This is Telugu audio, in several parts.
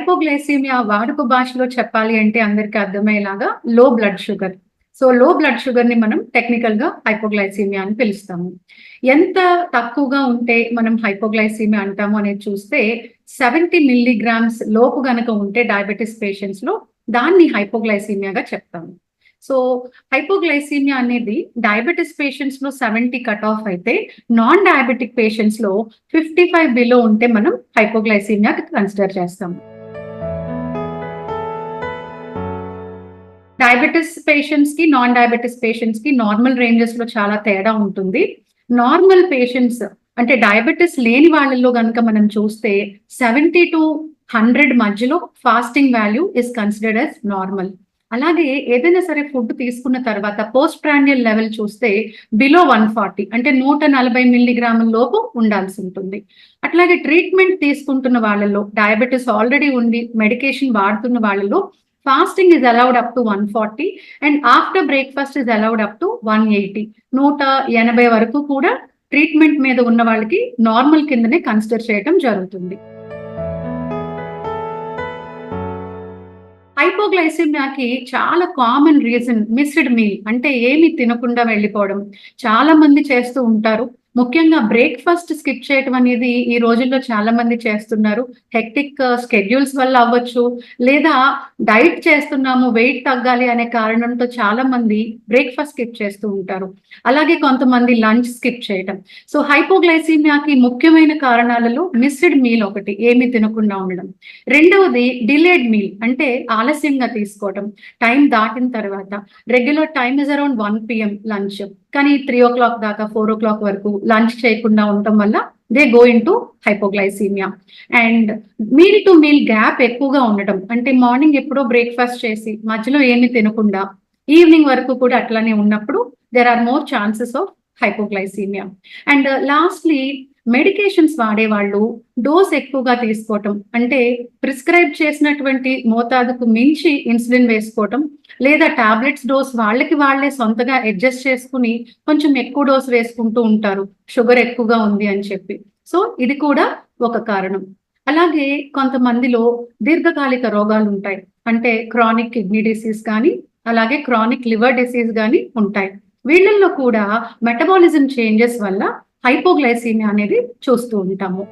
హైపోగ్లైసీమియా వాడుక భాషలో చెప్పాలి అంటే అందరికి అర్థమయ్యేలాగా లో బ్లడ్ షుగర్. సో, లో బ్లడ్ షుగర్‌ని మనం టెక్నికల్‌గా హైపోగ్లైసీమియా అని పిలుస్తాము. ఎంత తక్కువగా ఉంటే మనం హైపోగ్లైసీమియా అంటాము అనేది చూస్తే 70 మిల్లీగ్రామ్స్ లోపు గనక ఉంటే డయాబెటిస్ పేషెంట్స్‌లో దాన్ని హైపోగ్లైసీమియాగా చెప్తాము. సో, హైపోగ్లైసీమియా అనేది డయాబెటిస్ పేషెంట్స్‌లో 70 కట్ ఆఫ్ అయితే నాన్ డయాబెటిక్ పేషెంట్స్‌లో 55 బిలో ఉంటే మనం హైపోగ్లైసీమియాకి కన్సిడర్ చేస్తాం. డయాబెటిస్ పేషెంట్స్‌కి, నాన్ డయాబెటిస్ పేషెంట్స్‌కి నార్మల్ రేంజెస్‌లో చాలా తేడా ఉంటుంది. నార్మల్ పేషెంట్స్ అంటే డయాబెటిస్ లేని వాళ్ళలో గనుక మనం చూస్తే 70-100 మధ్యలో fasting value is considered as normal. అలాగే ఏదైనా సరే ఫుడ్ తీసుకున్న తర్వాత పోస్ట్ ప్రాండియల్ లెవెల్ చూస్తే బిలో 140 అంటే 140 మిల్లీగ్రాముల లోపు ఉండాల్సి ఉంటుంది. అట్లాగే ట్రీట్మెంట్ తీసుకుంటున్న వాళ్ళలో డయాబెటిస్ ఆల్రెడీ ఉండి మెడికేషన్ వాడుతున్న వాళ్ళలో fasting is allowed up to 140 and after breakfast is allowed up to 180. 180 వరకు కూడా ట్రీట్మెంట్ మీద ఉన్న వాళ్ళకి నార్మల్ కిందనే కన్సిడర్ చేయడం జరుగుతుంది. హైపోగ్లైసెమియాకి చాలా కామన్ రీజన్ మిస్డ్ మీల్ అంటే ఏమి తినకుండా వెళ్ళిపోవడం. చాలా మంది చేస్తూ ఉంటారు. ముఖ్యంగా బ్రేక్‌ఫాస్ట్ స్కిప్ చేయటం అనేది ఈ రోజుల్లో చాలా మంది చేస్తున్నారు. హెక్టిక్ షెడ్యూల్స్ వల్ల అవ్వచ్చు, లేదా డైట్ చేస్తున్నాము, వెయిట్ తగ్గాలి అనే కారణంతో చాలా మంది బ్రేక్‌ఫాస్ట్ స్కిప్ చేస్తూ ఉంటారు. అలాగే కొంతమంది లంచ్ స్కిప్ చేయటం. సో, హైపోగ్లైసీమియాకి ముఖ్యమైన కారణాలలో మిస్డ్ మీల్ ఒకటి, ఏమి తినకుండా ఉండడం. రెండవది డిలేడ్ మీల్ అంటే ఆలస్యంగా తీసుకోవటం. టైం దాటిన తర్వాత regular time is around 1 PM lunch. కానీ 3:00 దాకా 4:00 వరకు లంచ్ చేయకుండా ఉండటం వల్ల they go into hypoglycaemia. And meal to meal gap ఎక్కువగా ఉండటం. అంటే మార్నింగ్ ఎప్పుడో బ్రేక్‌ఫాస్ట్ చేసి మధ్యలో ఏమి తినకుండా ఈవినింగ్ వరకు కూడా అట్లనే ఉన్నప్పుడు there are more chances of hypoglycaemia. And lastly medications వాడేవాళ్ళు డోస్ ఎక్కువగా తీసుకోవటం. అంటే ప్రిస్క్రైబ్ చేసినటువంటి మోతాదుకు మించి ఇన్సులిన్ వేసుకోవటం, లేదా టాబ్లెట్స్ డోస్ వాళ్ళకి వాళ్ళే సొంతగా అడ్జస్ట్ చేసుకొని కొంచెం ఎక్కువ డోస్ వేసుకుంటూ ఉంటారు. షుగర్ ఎక్కువగా ఉంది అని చెప్పి. సో, ఇది కూడా ఒక కారణం. అలాగే కొంతమందిలో దీర్ఘకాలిక రోగాలుంటాయి. అంటే క్రానిక్ కిడ్నీ డిసీజ్ కానీ, అలాగే క్రానిక్ లివర్ డిసీజ్ గానీ ఉంటాయి. వీళ్ళల్లో కూడా మెటబాలిజం చేంజెస్ వల్ల హైపోగ్లైసీమియా అనేది చూస్తూ ఉంటాము.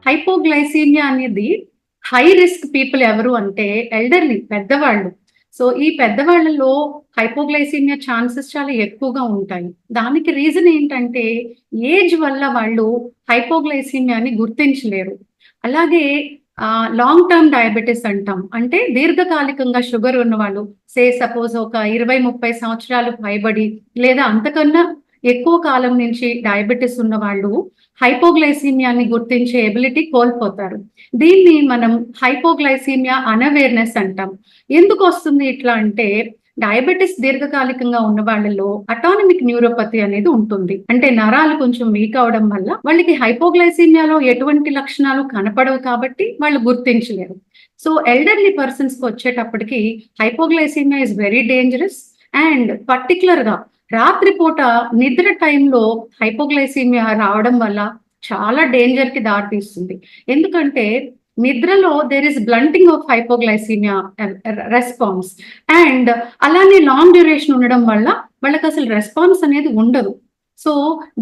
హైపోగ్లైసీమియా అనేది హై రిస్క్ పీపుల్ ఎవరు అంటే ఎల్డర్లీ పెద్దవాళ్ళు. సో, ఈ పెద్దవాళ్ళలో హైపోగ్లైసీమియా ఛాన్సెస్ చాలా ఎక్కువగా ఉంటాయి. దానికి రీజన్ ఏంటంటే ఏజ్ వల్ల వాళ్ళు హైపోగ్లైసీమియాని గుర్తించలేరు. అలాగే లాంగ్ టర్మ్ డయాబెటిస్ అంటాం. అంటే దీర్ఘకాలికంగా షుగర్ ఉన్నవాళ్ళు సపోజ్ ఒక 20, 30 సంవత్సరాలు పైబడి లేదా అంతకన్నా ఎక్కువ కాలం నుంచి డయాబెటిస్ ఉన్నవాళ్ళు హైపోగ్లైసీమియాని గుర్తించే ఎబిలిటీ కోల్పోతారు. దీన్ని మనం హైపోగ్లైసీమియా అన్‌అవేర్‌నెస్ అంటాం. ఎందుకొస్తుంది ఇట్లా అంటే డయాబెటిస్ దీర్ఘకాలికంగా ఉన్న వాళ్ళలో అటానమిక్ న్యూరోపతి అనేది ఉంటుంది. అంటే నరాలు కొంచెం వీక్ అవ్వడం వల్ల వాళ్ళకి హైపోగ్లైసీమియాలో ఎటువంటి లక్షణాలు కనపడవు కాబట్టి వాళ్ళు గుర్తించలేరు. సో, ఎల్డర్లీ పర్సన్స్‌కి వచ్చేటప్పటికి hypoglycaemia is very dangerous. And పర్టిక్యులర్‌గా రాత్రిపూట నిద్ర టైంలో హైపోగ్లైసీమియా రావడం వల్ల చాలా డేంజర్‌కి దారితీస్తుంది. ఎందుకంటే నిద్రలో there is blunting of hypoglycaemia response. And అలానే లాంగ్ డ్యూరేషన్ ఉండడం వల్ల వాళ్ళకసలు రెస్పాన్స్ అనేది ఉండదు. సో,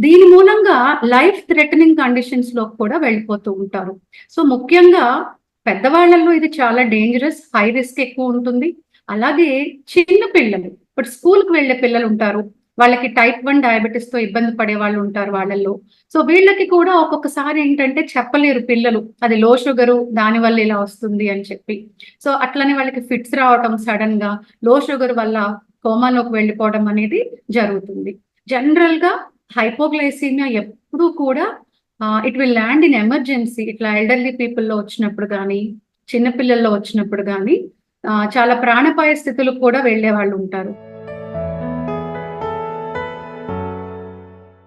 దీని మూలంగా లైఫ్ థ్రెటనింగ్ కండిషన్స్‌లోకి కూడా వెళ్ళిపోతూ ఉంటారు. సో, ముఖ్యంగా పెద్దవాళ్ళలో ఇది చాలా డేంజరస్, హై రిస్క్ ఎక్కువ ఉంటుంది. అలాగే చిన్న పిల్లలు, ఇప్పుడు స్కూల్‌కి వెళ్ళే పిల్లలుంటారు. వాళ్ళకి టైప్ 1 డయాబెటిస్‌తో ఇబ్బంది పడే వాళ్ళుంటారు వాళ్ళల్లో. సో, వీళ్ళకి కూడా ఒక్కొక్కసారి ఏంటంటే చెప్పలేరు పిల్లలు. అది లో షుగరు దానివల్ల ఇలా వస్తుంది అని చెప్పి. సో, అట్లనే వాళ్ళకి ఫిట్స్ రావటం సడెన్‌గా, లో షుగర్ వల్ల కోమాలోకి వెళ్ళిపోవడం అనేది జరుగుతుంది. జనరల్‌గా హైపోగ్లైసీమియా ఎప్పుడూ కూడా it will land in emergency. ఇట్లా ఎల్డర్లీ పీపుల్‌లో వచ్చినప్పుడు గానీ, చిన్న పిల్లల్లో వచ్చినప్పుడు గానీ చాలా ప్రాణాపాయ స్థితులకు కూడా వెళ్ళేవాళ్ళుంటారు.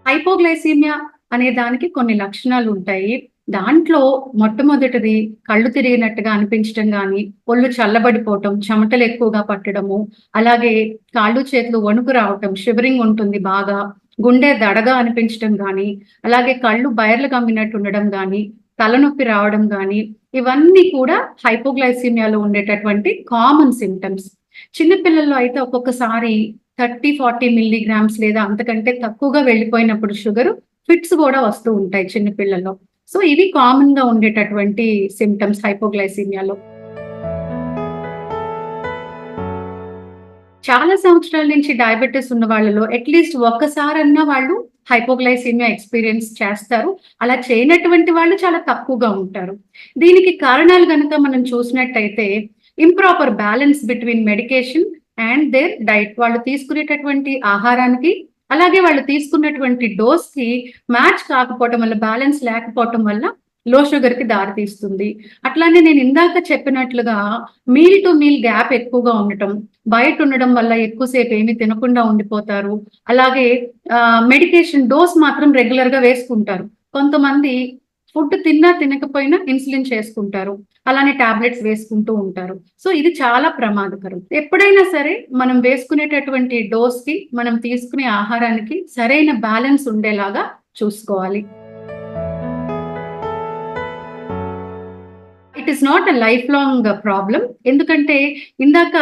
హైపోగ్లైసీమియా అనే దానికి కొన్ని లక్షణాలుంటాయి. దాంట్లో మొట్టమొదటిది కళ్ళు తిరిగినట్టుగా అనిపించటం గానీ, ఒళ్ళు చల్లబడిపోవటం, చెమటలు ఎక్కువగా పట్టడము, అలాగే కాళ్ళు, చేతులు వణుకు రావటం, షివరింగ్ ఉంటుంది బాగా, గుండె దడగా అనిపించటం గానీ, అలాగే కళ్ళు బైర్లు కమ్మినట్టు ఉండడం గానీ, తలనొప్పి రావడం గాని, ఇవన్నీ కూడా హైపోగ్లైసీమియాలో ఉండేటటువంటి కామన్ సింప్టమ్స్. చిన్న పిల్లల్లో అయితే ఒక్కొక్కసారి 30, 40 మిల్లీగ్రామ్స్ లేదా అంతకంటే తక్కువగా వెళ్ళిపోయినప్పుడు షుగరు ఫిట్స్ గూడా వస్తూ ఉంటాయి చిన్న పిల్లల్లో. సో, ఇవి కామన్‌గా ఉండేటటువంటి సింప్టమ్స్ హైపోగ్లైసీమియాలో. చాలా సంవత్సరాల నుంచి డయాబెటిస్ ఉన్న వాళ్ళలో అట్‌లీస్ట్ ఒక్కసారన్నా వాళ్ళు హైపోగ్లైసీమియా ఎక్స్‌పీరియన్స్ చేస్తారు. అలా చేయనటువంటి వాళ్ళు చాలా తక్కువగా ఉంటారు. దీనికి కారణాలు గనక మనం చూసినట్టయితే improper balance between medication and their diet. వాళ్ళు తీసుకునేటటువంటి ఆహారానికి, అలాగే వాళ్ళు తీసుకున్నటువంటి డోస్‌కి మ్యాచ్ కాకపోవటం వల్ల, బ్యాలెన్స్ లేకపోవటం వల్ల లో షుగర్‌కి దారితీస్తుంది. అట్లానే నేను ఇందాక చెప్పినట్లుగా మీల్ టు మీల్ గ్యాప్ ఎక్కువగా ఉండటం, బయట ఉండడం వల్ల ఎక్కువ సేపు ఏమి తినకుండా ఉండిపోతారు. అలాగే మెడికేషన్ డోస్ మాత్రం రెగ్యులర్‌గా వేసుకుంటారు. కొంతమంది ఫుడ్ తిన్నా తినకపోయినా ఇన్సులిన్ చేసుకుంటారు. అలానే టాబ్లెట్స్ వేసుకుంటూ ఉంటారు. సో, ఇది చాలా ప్రమాదకరం. ఎప్పుడైనా సరే మనం వేసుకునేటటువంటి డోస్‌కి, మనం తీసుకునే ఆహారానికి సరైన బ్యాలెన్స్ ఉండేలాగా చూసుకోవాలి. It is not a life long problem. ఎందుకంటే ఇందాక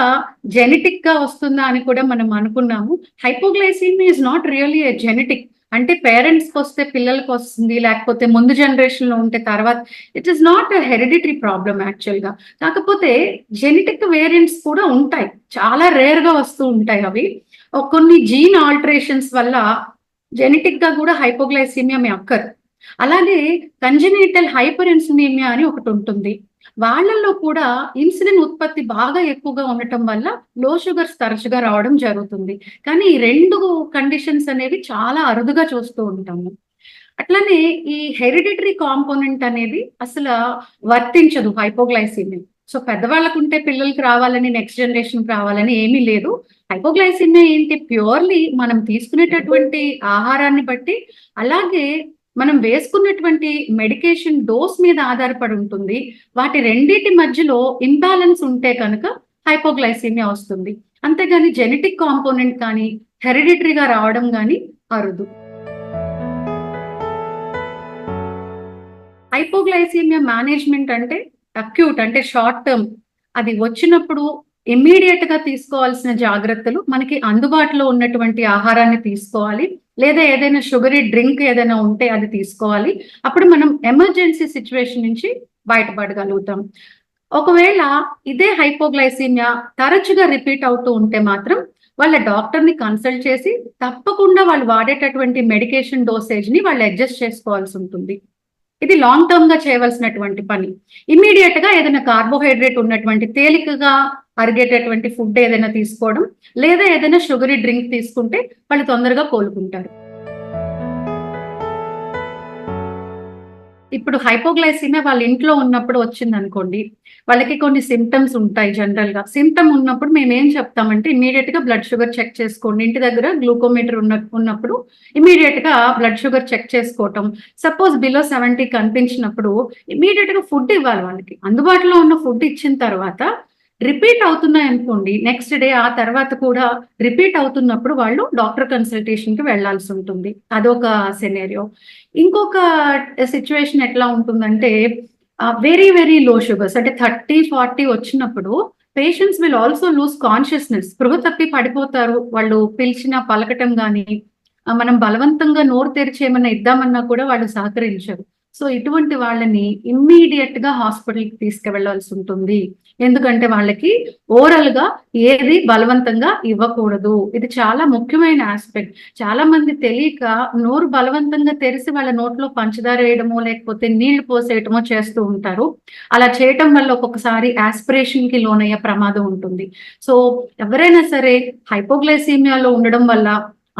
జెనెటిక్‌గా వస్తుందా అని కూడా మనం అనుకున్నాము. Hypoglycaemia is not really a genetic. అంటే పేరెంట్స్‌కొస్తే పిల్లలకొస్తుంది. లేకపోతే ముందు జనరేషన్‌లో ఉంటే తర్వాత it is not a hereditary problem యాక్చువల్‌గా. కాకపోతే జెనెటిక్ వేరియంట్స్ కూడా ఉంటాయి. చాలా రేర్‌గా వస్తూ ఉంటాయి అవి. కొన్ని జీన్ ఆల్టరేషన్స్ వల్ల జెనెటిక్‌గా కూడా హైపోగ్లైసీమియా మే అక్కర్. అలాగే కంజెనిటల్ హైపర్ ఇన్సులినియా అని ఒకటుంటుంది. వాళ్ళల్లో కూడా ఇన్సులిన్ ఉత్పత్తి బాగా ఎక్కువగా ఉండటం వల్ల లో షుగర్స్ తరచుగా రావడం జరుగుతుంది. కానీ ఈ 2 కండిషన్స్ అనేవి చాలా అరుదుగా చూస్తూ ఉంటాము. అట్లనే ఈ హెరిడిటరీ కాంపోనెంట్ అనేది అసల వర్తించదు హైపోగ్లైసీమియా. సో, పెద్దవాళ్ళకుంటే పిల్లలకి రావాలని, నెక్స్ట్ జనరేషన్‌కి రావాలని ఏమీ లేదు. హైపోగ్లైసీమియా ఏంటి ప్యూర్‌లీ మనం తీసుకునేటటువంటి ఆహారాన్ని బట్టి, అలాగే మనం వేసుకున్నటువంటి మెడికేషన్ డోస్ మీద ఆధారపడి ఉంటుంది. వాటి రెండిటి మధ్యలో ఇంబాలన్స్ ఉంటే కనుక హైపోగ్లైసీమియా వస్తుంది. అంతేగాని జెనెటిక్ కాంపోనెంట్ కానీ, హెరిడిటరీగా రావడం గాని అరుదు. హైపోగ్లైసీమియా మేనేజ్‌మెంట్ అంటే అక్యూట్ అంటే షార్ట్ టర్మ్. అది వచ్చినప్పుడు ఇమ్మీడియేట్‌గా తీసుకోవాల్సిన జాగ్రత్తలు మనకి అందుబాటులో ఉన్నటువంటి ఆహారాన్ని తీసుకోవాలి. లేదా ఏదైనా షుగరీ డ్రింక్ ఏదైనా ఉంటే అది తీసుకోవాలి. అప్పుడు మనం ఎమర్జెన్సీ సిట్యుయేషన్ నుంచి బయటపడగలుగుతాం. ఒకవేళ ఇదే హైపోగ్లైసీమియా తరచుగా రిపీట్ అవుతూ ఉంటే మాత్రం వాళ్ళ డాక్టర్‌ని కన్సల్ట్ చేసి తప్పకుండా వాళ్ళు వాడేటటువంటి మెడికేషన్ డోసేజ్‌ని వాళ్ళు అడ్జస్ట్ చేసుకోవాల్సుంటుంది. ఇది లాంగ్ టర్మ్‌గా చేయవలసినటువంటి పని. ఇమ్మీడియేట్‌గా ఏదైనా కార్బోహైడ్రేట్ ఉన్నటువంటి తేలికగా అరిగేటటువంటి ఫుడ్ ఏదైనా తీసుకోవడం, లేదా ఏదైనా షుగరీ డ్రింక్ తీసుకుంటే వాళ్ళు తొందరగా కోలుకుంటారు. ఇప్పుడు హైపోగ్లైసీమియా వాళ్ళ ఇంట్లో ఉన్నప్పుడు వచ్చిందనుకోండి, వాళ్ళకి కొన్ని సింప్టమ్స్ ఉంటాయి జనరల్‌గా. సింప్టమ్ ఉన్నప్పుడు మేమేం చెప్తామంటే ఇమ్మీడియేట్‌గా బ్లడ్ షుగర్ చెక్ చేసుకోండి. ఇంటి దగ్గర గ్లూకోమీటర్ ఉన్నప్పుడు ఇమ్మీడియేట్‌గా బ్లడ్ షుగర్ చెక్ చేసుకోవటం. సపోజ్ బిలో 70 కనిపించినప్పుడు ఇమ్మీడియేట్‌గా ఫుడ్ ఇవ్వాలి వాళ్ళకి. అందుబాటులో ఉన్న ఫుడ్ ఇచ్చిన తర్వాత రిపీట్ అవుతున్నాయనుకోండి, నెక్స్ట్ డే ఆ తర్వాత కూడా రిపీట్ అవుతున్నప్పుడు వాళ్ళు డాక్టర్ కన్సల్టేషన్‌కి వెళ్ళాల్సుంటుంది. అదొక సినారియో. ఇంకొక సిట్యుయేషన్ ఎట్లా ఉంటుందంటే వెరీ, వెరీ లో షుగర్స్ అంటే 30, 40 వచ్చినప్పుడు patients will also lose consciousness. స్పృహ తప్పి పడిపోతారు. వాళ్ళు పిలిచినా పలకటం గాని, మనం బలవంతంగా నోరు తెరిచి ఏమన్నా ఇద్దామన్నా కూడా వాళ్ళు సహకరించరు. సో, ఇటువంటి వాళ్ళని ఇమ్మీడియేట్‌గా హాస్పిటల్‌కి తీసుకువెళ్ళాల్సుంటుంది. ఎందుకంటే వాళ్ళకి ఓరల్‌గా ఏది బలవంతంగా ఇవ్వకూడదు. ఇది చాలా ముఖ్యమైన యాస్పెక్ట్. చాలా మంది తెలియక నోరు బలవంతంగా తెరిసి వాళ్ళ నోట్లో పంచదార వేయడమో, లేకపోతే నీళ్లు పోసేయటమో చేస్తూ ఉంటారు. అలా చేయటం వల్ల ఒక్కొక్కసారి యాస్పిరేషన్‌కి లోనయ్యే ప్రమాదం ఉంటుంది. సో, ఎవరైనా సరే హైపోగ్లైసీమియాలో ఉండడం వల్ల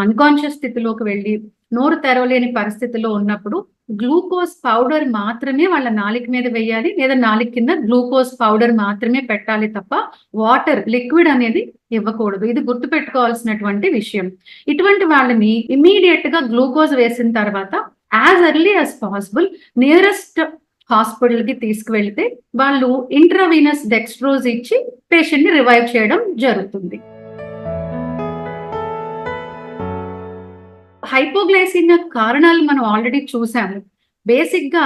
అన్‌కాన్షియస్ స్థితిలోకి వెళ్లి, నోరు తెరవలేని పరిస్థితిలో ఉన్నప్పుడు గ్లూకోజ్ పౌడర్ మాత్రమే వాళ్ళ నాలుక మీద వేయాలి. లేదా నాలుక కింద గ్లూకోజ్ పౌడర్ మాత్రమే పెట్టాలి తప్ప వాటర్, లిక్విడ్ అనేది ఇవ్వకూడదు. ఇది గుర్తుపెట్టుకోవాల్సినటువంటి విషయం. ఇటువంటి వాళ్ళని ఇమ్మీడియేట్‌గా గ్లూకోజ్ వేసిన తర్వాత as early as possible nearest హాస్పిటల్‌కి తీసుకువెళ్తే వాళ్ళు ఇంట్రావీనస్ డెక్స్ట్రోజ్ ఇచ్చి పేషెంట్‌ని రివైవ్ చేయడం జరుగుతుంది. హైపోగ్లైసీమియా కారణాలు మనం ఆల్రెడీ చూసాము. బేసిక్‌గా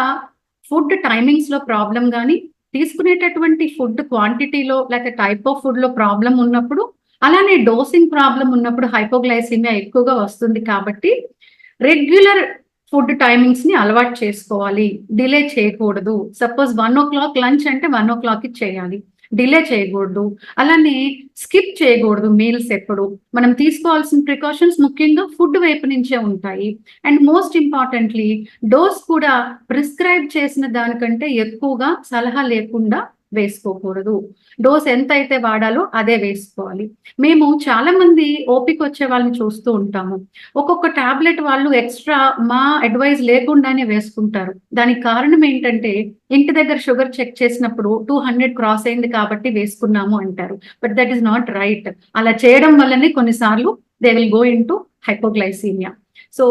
ఫుడ్ టైమింగ్స్ లో ప్రాబ్లం కానీ, తీసుకునేటటువంటి ఫుడ్ క్వాంటిటీలో లేక టైప్ ఆఫ్ ఫుడ్ లో ప్రాబ్లం ఉన్నప్పుడు, అలానే డోసింగ్ ప్రాబ్లం ఉన్నప్పుడు హైపోగ్లైసీమియా ఎక్కువగా వస్తుంది కాబట్టి రెగ్యులర్ ఫుడ్ టైమింగ్స్ ని అలవాటు చేసుకోవాలి. డిలే చేయకూడదు. సపోజ్ 1:00 లంచ్ అంటే 1:00కి చేయాలి. డిలే చేయకూడదు. అలానే స్కిప్ చేయకూడదు మీల్స్ ఎప్పుడు. మనం తీసుకోవాల్సిన ప్రికాషన్స్ ముఖ్యంగా ఫుడ్ వైపు నుంచే ఉంటాయి. అండ్ మోస్ట్ ఇంపార్టెంట్‌లీ డోస్ కూడా ప్రిస్క్రైబ్ చేసిన దానికంటే ఎక్కువగా సలహా లేకుండా వేసుకోకూడదు. డోస్ ఎంతైతే వాడాలో అదే వేసుకోవాలి. మేము చాలా మంది ఓపికొచ్చే వాళ్ళని చూస్తూ ఉంటాము. ఒక్కొక్క టాబ్లెట్ వాళ్ళు ఎక్స్‌ట్రా మా అడ్వైస్ లేకుండానే వేసుకుంటారు. దానికి కారణం ఏంటంటే ఇంటి దగ్గర షుగర్ చెక్ చేసినప్పుడు 200 క్రాస్ అయింది కాబట్టి వేసుకున్నాము అంటారు. But that is not right. అలా చేయడం వల్లనే కొన్నిసార్లు they will go into hypoglycaemia. So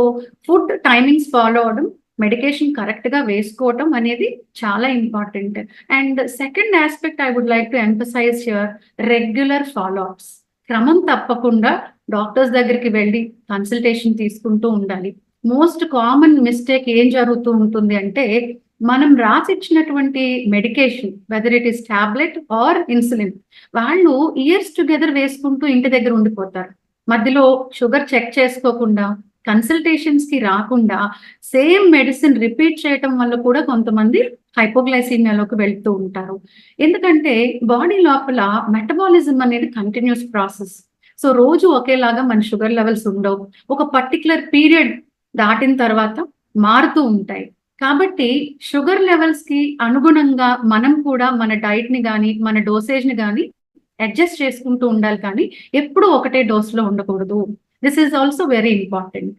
food timings follow అవ్వడం, మెడికేషన్ కరెక్ట్‌గా వేసుకోవటం అనేది చాలా important. And second aspect I would like to emphasise here regular follow ups. క్రమం తప్పకుండా డాక్టర్స్ దగ్గరికి వెళ్ళి కన్సల్టేషన్ తీసుకుంటూ ఉండాలి. మోస్ట్ కామన్ మిస్టేక్ ఏం జరుగుతూ ఉంటుంది అంటే, మనం రాసిచ్చినటువంటి medication whether it is tablet or insulin వాళ్ళు ఇయర్స్ టుగెదర్ వేసుకుంటూ ఇంటి దగ్గర ఉండిపోతారు. మధ్యలో షుగర్ చెక్ చేసుకోకుండా, కన్సల్టేషన్స్ కి రాకుండా సేమ్ మెడిసిన్ రిపీట్ చేయటం వల్ల కూడా కొంతమంది హైపోగ్లైసీమియాలోకి వెళ్తూ ఉంటారు. ఎందుకంటే బాడీ లోపల మెటబాలిజం అనేది కంటిన్యూస్ ప్రాసెస్. సో రోజు ఒకేలాగా మన షుగర్ లెవెల్స్ ఉండవు. ఒక పర్టిక్యులర్ పీరియడ్ దాటిన తర్వాత మారుతూ ఉంటాయి. కాబట్టి షుగర్ లెవెల్స్ కి అనుగుణంగా మనం కూడా మన డైట్ ని గాని, మన డోసేజ్ ని గాని అడ్జస్ట్ చేసుకుంటూ ఉండాలి కానీ ఎప్పుడూ ఒకటే డోస్ లో ఉండకూడదు. This is also very important.